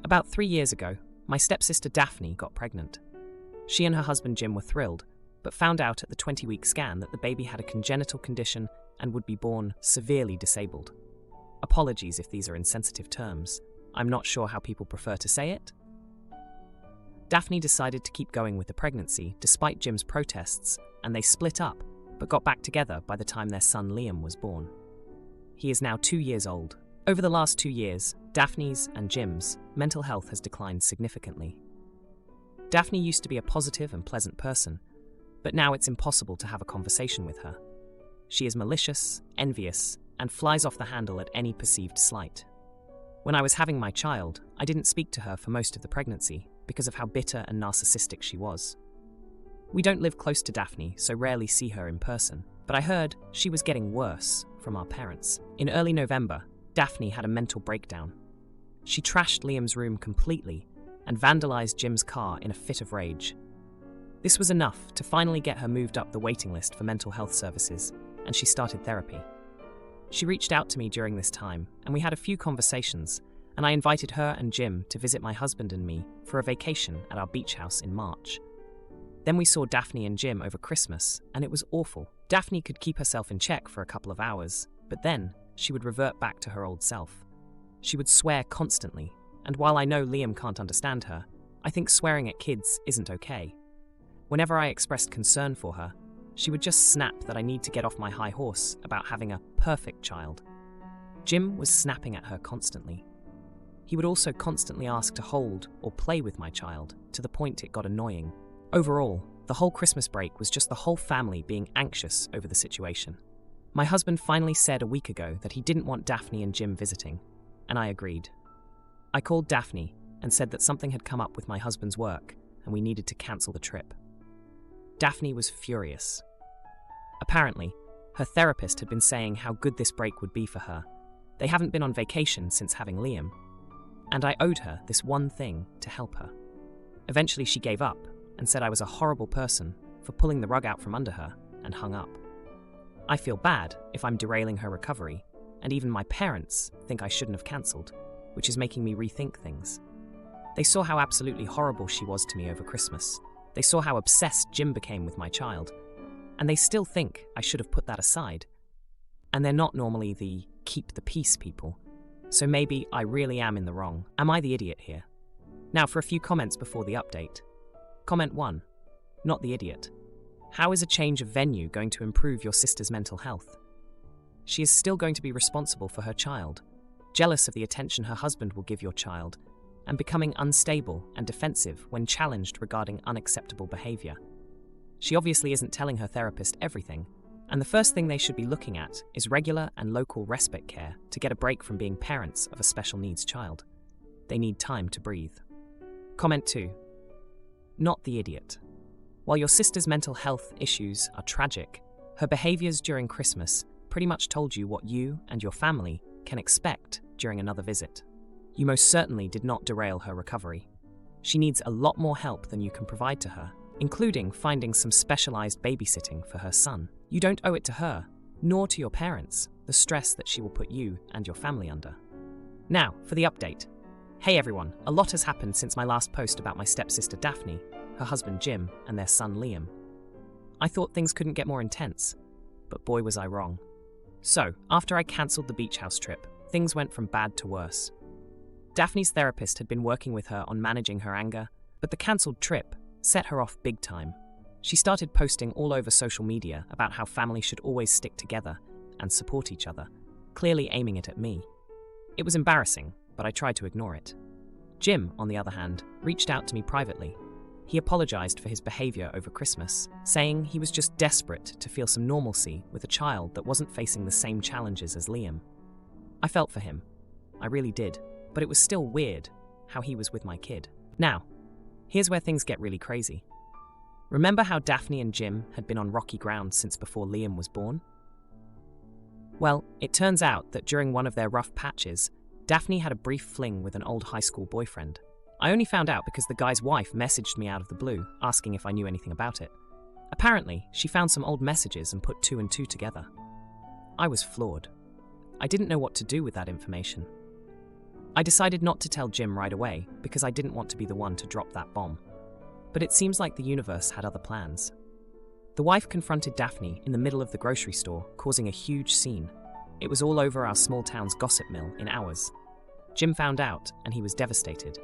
About 3 years ago, my stepsister Daphne got pregnant. She and her husband Jim were thrilled, but found out at the 20-week scan that the baby had a congenital condition and would be born severely disabled. Apologies if these are insensitive terms. I'm not sure how people prefer to say it. Daphne decided to keep going with the pregnancy despite Jim's protests, and they split up, but got back together by the time their son Liam was born. He is now 2 years old. Over the last 2 years, Daphne's and Jim's mental health has declined significantly. Daphne used to be a positive and pleasant person, but now it's impossible to have a conversation with her. She is malicious, envious, and flies off the handle at any perceived slight. When I was having my child, I didn't speak to her for most of the pregnancy because of how bitter and narcissistic she was. We don't live close to Daphne, so rarely see her in person, but I heard she was getting worse from our parents. In early November, Daphne had a mental breakdown. She trashed Liam's room completely and vandalized Jim's car in a fit of rage. This was enough to finally get her moved up the waiting list for mental health services, and she started therapy. She reached out to me during this time, and we had a few conversations, and I invited her and Jim to visit my husband and me for a vacation at our beach house in March. Then we saw Daphne and Jim over Christmas, and it was awful. Daphne could keep herself in check for a couple of hours, but then she would revert back to her old self. She would swear constantly, and while I know Liam can't understand her, I think swearing at kids isn't okay. Whenever I expressed concern for her, she would just snap that I need to get off my high horse about having a perfect child. Jim was snapping at her constantly. He would also constantly ask to hold or play with my child, to the point it got annoying. Overall, the whole Christmas break was just the whole family being anxious over the situation. My husband finally said a week ago that he didn't want Daphne and Jim visiting, and I agreed. I called Daphne and said that something had come up with my husband's work and we needed to cancel the trip. Daphne was furious. Apparently, her therapist had been saying how good this break would be for her. They haven't been on vacation since having Liam, and I owed her this one thing to help her. Eventually she gave up and said I was a horrible person for pulling the rug out from under her and hung up. I feel bad if I'm derailing her recovery, and even my parents think I shouldn't have cancelled, which is making me rethink things. They saw how absolutely horrible she was to me over Christmas. They saw how obsessed Jim became with my child, and they still think I should have put that aside. And they're not normally the keep the peace people, so maybe I really am in the wrong. Am I the idiot here? Now for a few comments before the update. Comment 1. Not the idiot. How is a change of venue going to improve your sister's mental health? She is still going to be responsible for her child, jealous of the attention her husband will give your child, and becoming unstable and defensive when challenged regarding unacceptable behavior. She obviously isn't telling her therapist everything, and the first thing they should be looking at is regular and local respite care to get a break from being parents of a special needs child. They need time to breathe. Comment 2. Not the idiot. While your sister's mental health issues are tragic, her behaviors during Christmas pretty much told you what you and your family can expect during another visit. You most certainly did not derail her recovery. She needs a lot more help than you can provide to her, including finding some specialized babysitting for her son. You don't owe it to her, nor to your parents, the stress that she will put you and your family under. Now, for the update. Hey everyone, a lot has happened since my last post about my stepsister Daphne, her husband Jim, and their son Liam. I thought things couldn't get more intense, but boy was I wrong. So, after I cancelled the beach house trip, things went from bad to worse. Daphne's therapist had been working with her on managing her anger, but the cancelled trip set her off big time. She started posting all over social media about how family should always stick together and support each other, clearly aiming it at me. It was embarrassing, but I tried to ignore it. Jim, on the other hand, reached out to me privately. He apologized for his behavior over Christmas, saying he was just desperate to feel some normalcy with a child that wasn't facing the same challenges as Liam. I felt for him. I really did, but it was still weird how he was with my kid. Now, here's where things get really crazy. Remember how Daphne and Jim had been on rocky ground since before Liam was born? Well, it turns out that during one of their rough patches, Daphne had a brief fling with an old high school boyfriend. I only found out because the guy's wife messaged me out of the blue, asking if I knew anything about it. Apparently, she found some old messages and put 2 and 2 together. I was floored. I didn't know what to do with that information. I decided not to tell Jim right away because I didn't want to be the one to drop that bomb. But it seems like the universe had other plans. The wife confronted Daphne in the middle of the grocery store, causing a huge scene. It was all over our small town's gossip mill in hours. Jim found out, and he was devastated.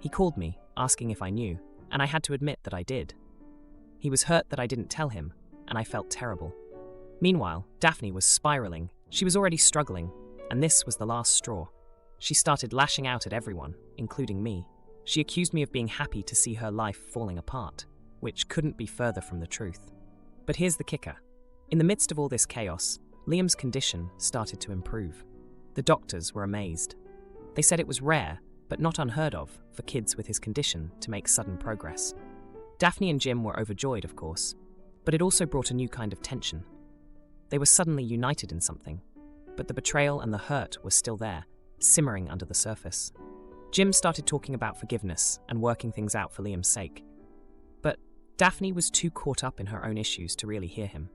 He called me, asking if I knew, and I had to admit that I did. He was hurt that I didn't tell him, and I felt terrible. Meanwhile, Daphne was spiraling. She was already struggling, and this was the last straw. She started lashing out at everyone, including me. She accused me of being happy to see her life falling apart, which couldn't be further from the truth. But here's the kicker. In the midst of all this chaos, Liam's condition started to improve. The doctors were amazed. They said it was rare, but not unheard of, for kids with his condition to make sudden progress. Daphne and Jim were overjoyed, of course, but it also brought a new kind of tension. They were suddenly united in something, but the betrayal and the hurt were still there, simmering under the surface. Jim started talking about forgiveness and working things out for Liam's sake. But Daphne was too caught up in her own issues to really hear him.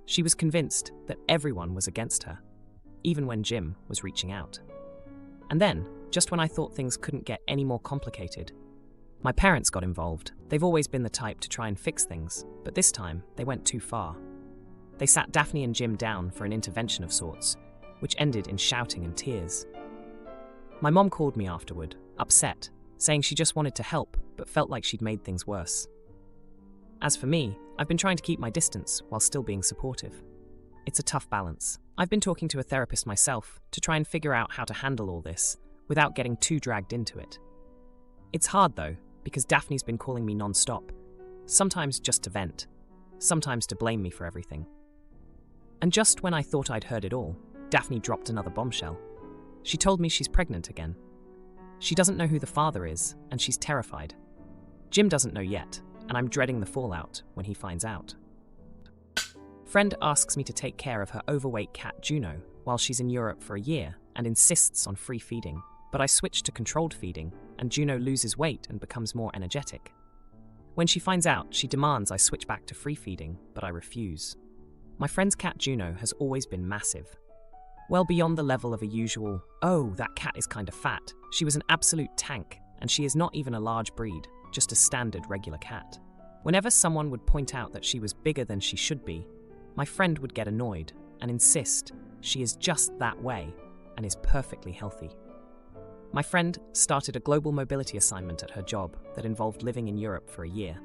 She was convinced that everyone was against her, even when Jim was reaching out. And then, just when I thought things couldn't get any more complicated, my parents got involved. They've always been the type to try and fix things, but this time they went too far. They sat Daphne and Jim down for an intervention of sorts, which ended in shouting and tears. My mom called me afterward, upset, saying she just wanted to help, but felt like she'd made things worse. As for me, I've been trying to keep my distance while still being supportive. It's a tough balance. I've been talking to a therapist myself to try and figure out how to handle all this without getting too dragged into it. It's hard though, because Daphne's been calling me non-stop, sometimes just to vent, sometimes to blame me for everything. And just when I thought I'd heard it all, Daphne dropped another bombshell. She told me she's pregnant again. She doesn't know who the father is, and she's terrified. Jim doesn't know yet, and I'm dreading the fallout when he finds out. Friend asks me to take care of her overweight cat Juno while she's in Europe for a year and insists on free feeding, but I switch to controlled feeding and Juno loses weight and becomes more energetic. When she finds out, she demands I switch back to free feeding, but I refuse. My friend's cat Juno has always been massive. Well beyond the level of a usual, "Oh, that cat is kind of fat." She was an absolute tank, and she is not even a large breed, just a standard regular cat. Whenever someone would point out that she was bigger than she should be, my friend would get annoyed and insist she is just that way and is perfectly healthy. My friend started a global mobility assignment at her job that involved living in Europe for a year,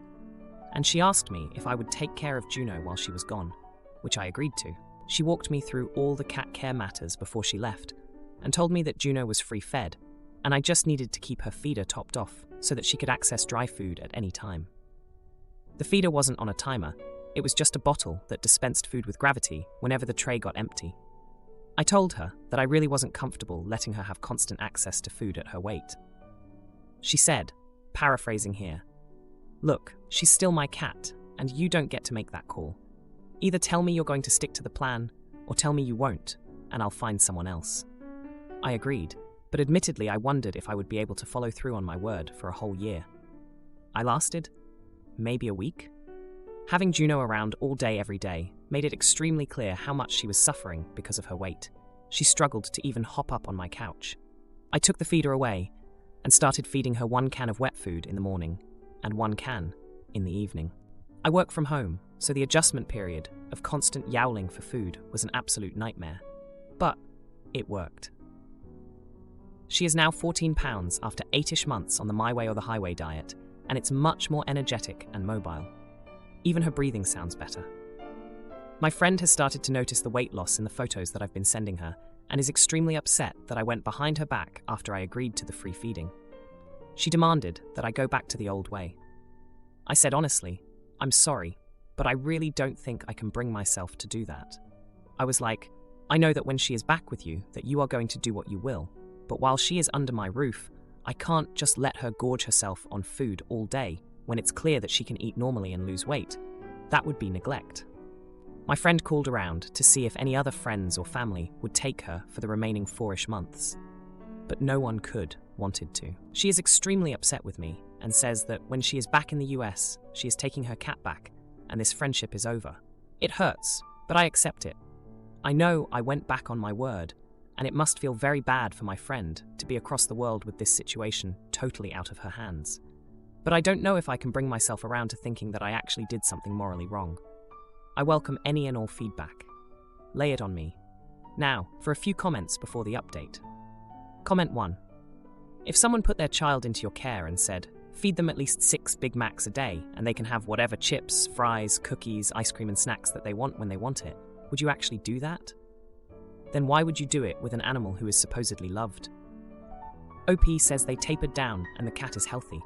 and she asked me if I would take care of Juno while she was gone, which I agreed to. She walked me through all the cat care matters before she left and told me that Juno was free-fed, and I just needed to keep her feeder topped off so that she could access dry food at any time. The feeder wasn't on a timer, it was just a bottle that dispensed food with gravity whenever the tray got empty. I told her that I really wasn't comfortable letting her have constant access to food at her weight. She said, paraphrasing here, "Look, she's still my cat, and you don't get to make that call. Either tell me you're going to stick to the plan, or tell me you won't, and I'll find someone else." I agreed, but admittedly I wondered if I would be able to follow through on my word for a whole year. I lasted maybe a week. Having Juno around all day every day made it extremely clear how much she was suffering because of her weight. She struggled to even hop up on my couch. I took the feeder away and started feeding her 1 can of wet food in the morning and 1 can in the evening. I work from home, so the adjustment period of constant yowling for food was an absolute nightmare. But it worked. She is now 14 pounds after 8-ish months on the My Way or the Highway diet, and it's much more energetic and mobile. Even her breathing sounds better. My friend has started to notice the weight loss in the photos that I've been sending her and is extremely upset that I went behind her back after I agreed to the free feeding. She demanded that I go back to the old way. I said honestly, "I'm sorry, but I really don't think I can bring myself to do that." I was like, "I know that when she is back with you, that you are going to do what you will, but while she is under my roof, I can't just let her gorge herself on food all day when it's clear that she can eat normally and lose weight. That would be neglect." My friend called around to see if any other friends or family would take her for the remaining 4-ish months, but no one wanted to. She is extremely upset with me and says that when she is back in the US, she is taking her cat back and this friendship is over. It hurts, but I accept it. I know I went back on my word, and it must feel very bad for my friend to be across the world with this situation totally out of her hands. But I don't know if I can bring myself around to thinking that I actually did something morally wrong. I welcome any and all feedback. Lay it on me. Now, for a few comments before the update. Comment 1. If someone put their child into your care and said, feed them at least 6 Big Macs a day and they can have whatever chips, fries, cookies, ice cream and snacks that they want when they want it, would you actually do that? Then why would you do it with an animal who is supposedly loved? OP says they tapered down and the cat is healthy.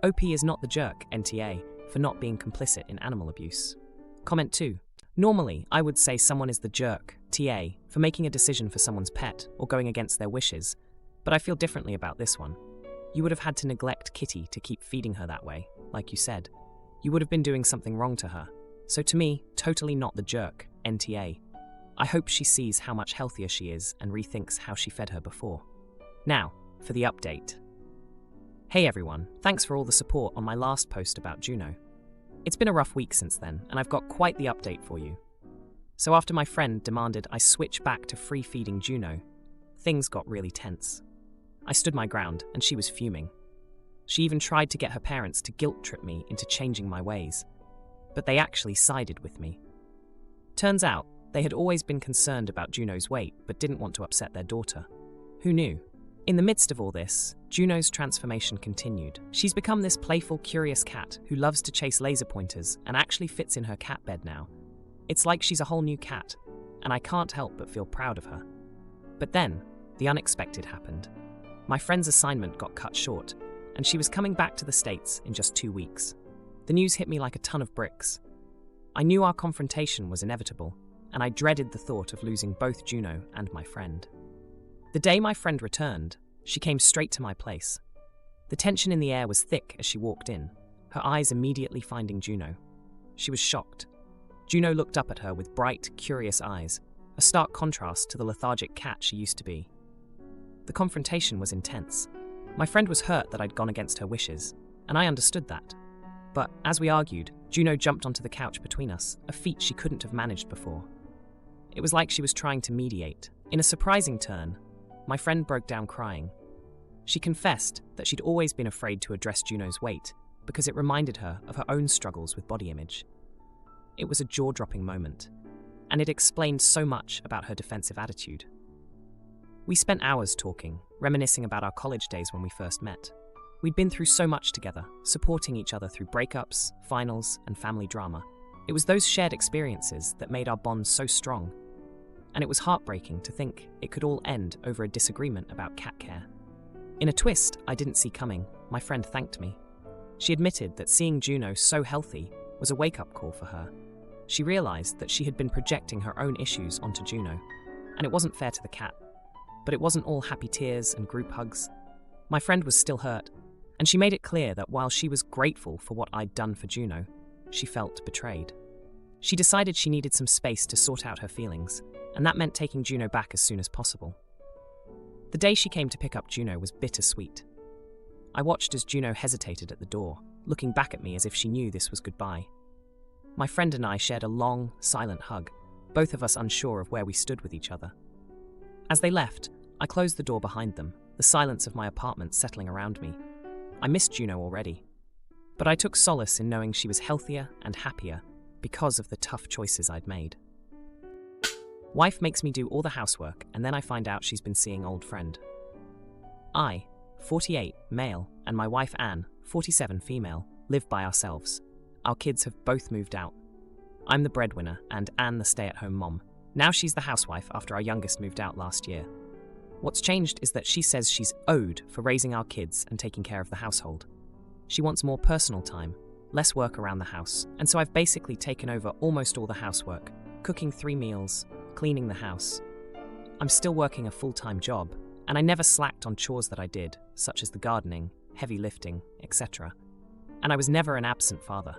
OP is not the jerk, NTA, for not being complicit in animal abuse. Comment 2. Normally, I would say someone is the jerk, TA, for making a decision for someone's pet or going against their wishes, but I feel differently about this one. You would have had to neglect Kitty to keep feeding her that way, like you said. You would have been doing something wrong to her. So to me, totally not the jerk, NTA. I hope she sees how much healthier she is and rethinks how she fed her before. Now, for the update. Hey everyone, thanks for all the support on my last post about Juno. It's been a rough week since then, and I've got quite the update for you. So after my friend demanded I switch back to free feeding Juno, things got really tense. I stood my ground, and she was fuming. She even tried to get her parents to guilt-trip me into changing my ways, but they actually sided with me. Turns out, they had always been concerned about Juno's weight, but didn't want to upset their daughter. Who knew? In the midst of all this, Juno's transformation continued. She's become this playful, curious cat who loves to chase laser pointers and actually fits in her cat bed now. It's like she's a whole new cat, and I can't help but feel proud of her. But then, the unexpected happened. My friend's assignment got cut short, and she was coming back to the States in just 2 weeks. The news hit me like a ton of bricks. I knew our confrontation was inevitable, and I dreaded the thought of losing both Juno and my friend. The day my friend returned, she came straight to my place. The tension in the air was thick as she walked in, her eyes immediately finding Juno. She was shocked. Juno looked up at her with bright, curious eyes, a stark contrast to the lethargic cat she used to be. The confrontation was intense. My friend was hurt that I'd gone against her wishes, and I understood that. But as we argued, Juno jumped onto the couch between us, a feat she couldn't have managed before. It was like she was trying to mediate. In a surprising turn, my friend broke down crying. She confessed that she'd always been afraid to address Juno's weight because it reminded her of her own struggles with body image. It was a jaw-dropping moment, and it explained so much about her defensive attitude. We spent hours talking, reminiscing about our college days when we first met. We'd been through so much together, supporting each other through breakups, finals, and family drama. It was those shared experiences that made our bond so strong. And it was heartbreaking to think it could all end over a disagreement about cat care. In a twist I didn't see coming, my friend thanked me. She admitted that seeing Juno so healthy was a wake-up call for her. She realized that she had been projecting her own issues onto Juno, and it wasn't fair to the cat. But it wasn't all happy tears and group hugs. My friend was still hurt, and she made it clear that while she was grateful for what I'd done for Juno, she felt betrayed. She decided she needed some space to sort out her feelings, and that meant taking Juno back as soon as possible. The day she came to pick up Juno was bittersweet. I watched as Juno hesitated at the door, looking back at me as if she knew this was goodbye. My friend and I shared a long, silent hug, both of us unsure of where we stood with each other. As they left, I closed the door behind them, the silence of my apartment settling around me. I missed Juno already, but I took solace in knowing she was healthier and happier because of the tough choices I'd made. Wife makes me do all the housework, and then I find out she's been seeing old friend. I, 48, male, and my wife Anne, 47, female, live by ourselves. Our kids have both moved out. I'm the breadwinner, and Anne the stay-at-home mom. Now she's the housewife after our youngest moved out last year. What's changed is that she says she's owed for raising our kids and taking care of the household. She wants more personal time, less work around the house, and so I've basically taken over almost all the housework, cooking 3 meals, cleaning the house. I'm still working a full-time job, and I never slacked on chores that I did, such as the gardening, heavy lifting, etc. And I was never an absent father.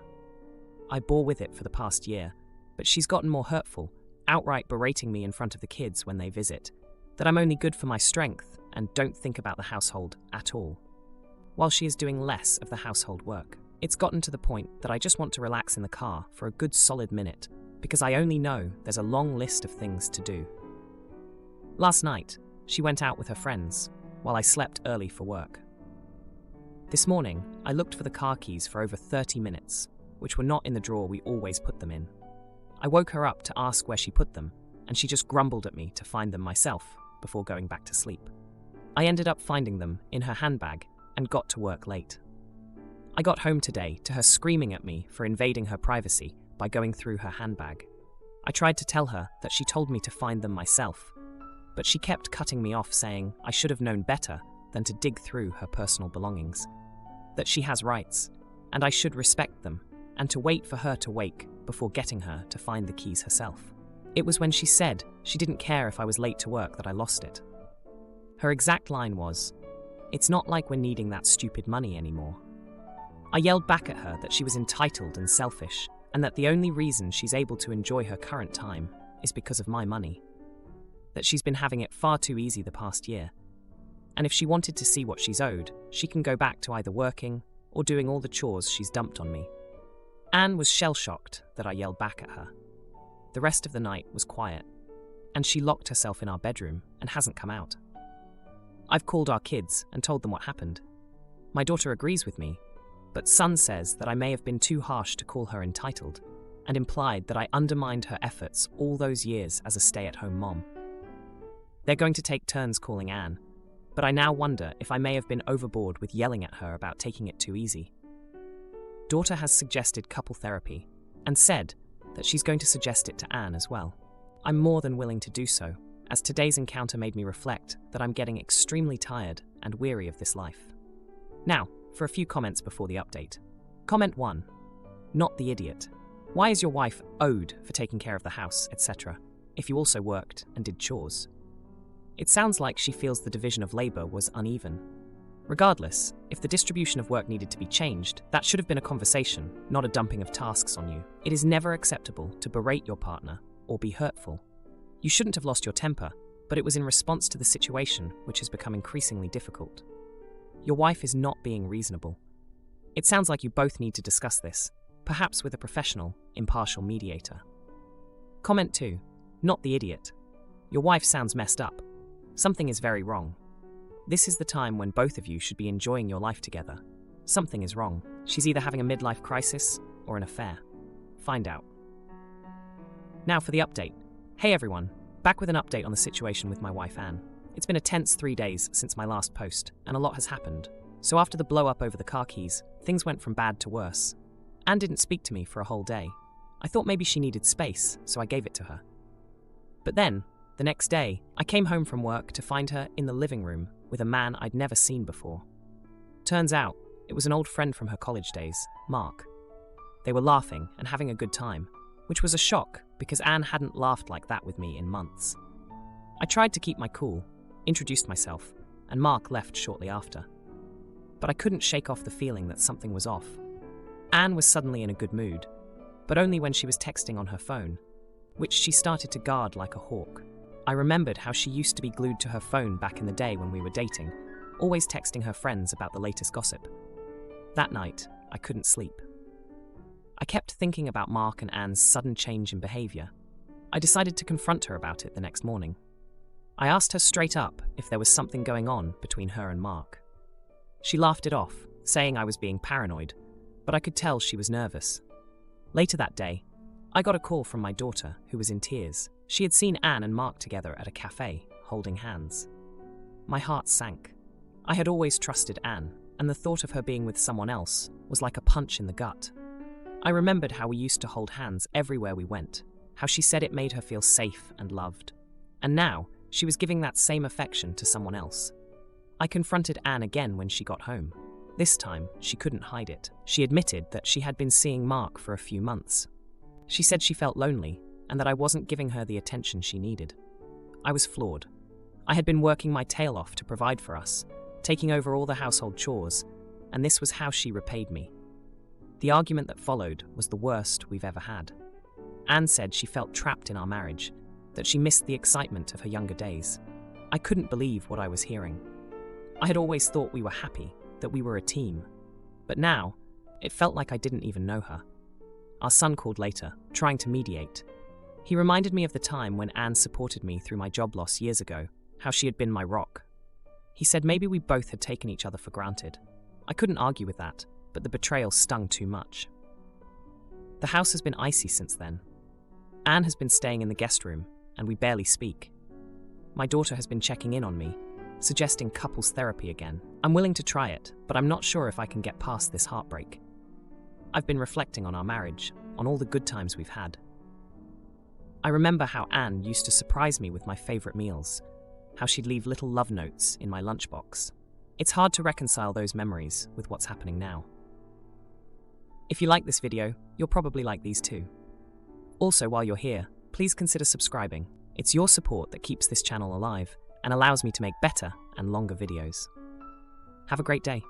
I bore with it for the past year, but she's gotten more hurtful, outright berating me in front of the kids when they visit, that I'm only good for my strength and don't think about the household at all. While she is doing less of the household work, it's gotten to the point that I just want to relax in the car for a good solid minute, because I only know there's a long list of things to do. Last night, She went out with her friends, while I slept early for work. This morning, I looked for the car keys for over 30 minutes, which were not in the drawer we always put them in. I woke her up to ask where she put them, and she just grumbled at me to find them myself before going back to sleep. I ended up finding them in her handbag and got to work late. I got home today to her screaming at me for invading her privacy by going through her handbag. I tried to tell her that she told me to find them myself, but she kept cutting me off, saying I should have known better than to dig through her personal belongings, that she has rights, and I should respect them, and to wait for her to wake before getting her to find the keys herself. It was when she said she didn't care if I was late to work that I lost it. Her exact line was, "It's not like we're needing that stupid money anymore." I yelled back at her that she was entitled and selfish, and that the only reason she's able to enjoy her current time is because of my money. That she's been having it far too easy the past year. And if she wanted to see what she's owed, she can go back to either working or doing all the chores she's dumped on me. Anne was shell-shocked that I yelled back at her. The rest of the night was quiet, and she locked herself in our bedroom and hasn't come out. I've called our kids and told them what happened. My daughter agrees with me, but son says that I may have been too harsh to call her entitled, and implied that I undermined her efforts all those years as a stay-at-home mom. They're going to take turns calling Anne, but I now wonder if I may have been overboard with yelling at her about taking it too easy. Daughter has suggested couple therapy, and said that she's going to suggest it to Anne as well. I'm more than willing to do so, as today's encounter made me reflect that I'm getting extremely tired and weary of this life. Now, for a few comments before the update. Comment 1. Not the idiot. Why is your wife owed for taking care of the house, etc., if you also worked and did chores? It sounds like she feels the division of labor was uneven. Regardless, if the distribution of work needed to be changed, that should have been a conversation, not a dumping of tasks on you. It is never acceptable to berate your partner or be hurtful. You shouldn't have lost your temper, but it was in response to the situation, which has become increasingly difficult. Your wife is not being reasonable. It sounds like you both need to discuss this, perhaps with a professional, impartial mediator. Comment 2. Not the idiot. Your wife sounds messed up. Something is very wrong. This is the time when both of you should be enjoying your life together. Something is wrong. She's either having a midlife crisis or an affair. Find out. Now for the update. Hey everyone, back with an update on the situation with my wife Anne. It's been a tense 3 days since my last post, and a lot has happened. So after the blow-up over the car keys, things went from bad to worse. Anne didn't speak to me for a whole day. I thought maybe she needed space, so I gave it to her. But then, the next day, I came home from work to find her in the living room with a man I'd never seen before. Turns out, it was an old friend from her college days, Mark. They were laughing and having a good time, which was a shock because Anne hadn't laughed like that with me in months. I tried to keep my cool, introduced myself, and Mark left shortly after. But I couldn't shake off the feeling that something was off. Anne was suddenly in a good mood, but only when she was texting on her phone, which she started to guard like a hawk. I remembered how she used to be glued to her phone back in the day when we were dating, always texting her friends about the latest gossip. That night, I couldn't sleep. I kept thinking about Mark and Anne's sudden change in behavior. I decided to confront her about it the next morning. I asked her straight up if there was something going on between her and Mark. She laughed it off, saying I was being paranoid, but I could tell she was nervous. Later that day, I got a call from my daughter, who was in tears. She had seen Anne and Mark together at a cafe, holding hands. My heart sank. I had always trusted Anne, and the thought of her being with someone else was like a punch in the gut. I remembered how we used to hold hands everywhere we went, how she said it made her feel safe and loved. And now, she was giving that same affection to someone else. I confronted Anne again when she got home. This time, she couldn't hide it. She admitted that she had been seeing Mark for a few months. She said she felt lonely, and that I wasn't giving her the attention she needed. I was floored. I had been working my tail off to provide for us, taking over all the household chores, and this was how she repaid me. The argument that followed was the worst we've ever had. Anne said she felt trapped in our marriage, that she missed the excitement of her younger days. I couldn't believe what I was hearing. I had always thought we were happy, that we were a team. But now, it felt like I didn't even know her. Our son called later, trying to mediate. He reminded me of the time when Anne supported me through my job loss years ago, how she had been my rock. He said maybe we both had taken each other for granted. I couldn't argue with that, but the betrayal stung too much. The house has been icy since then. Anne has been staying in the guest room, and we barely speak. My daughter has been checking in on me, suggesting couples therapy again. I'm willing to try it, but I'm not sure if I can get past this heartbreak. I've been reflecting on our marriage, on all the good times we've had. I remember how Anne used to surprise me with my favourite meals, how she'd leave little love notes in my lunchbox. It's hard to reconcile those memories with what's happening now. If you like this video, you'll probably like these too. Also, while you're here, please consider subscribing. It's your support that keeps this channel alive and allows me to make better and longer videos. Have a great day.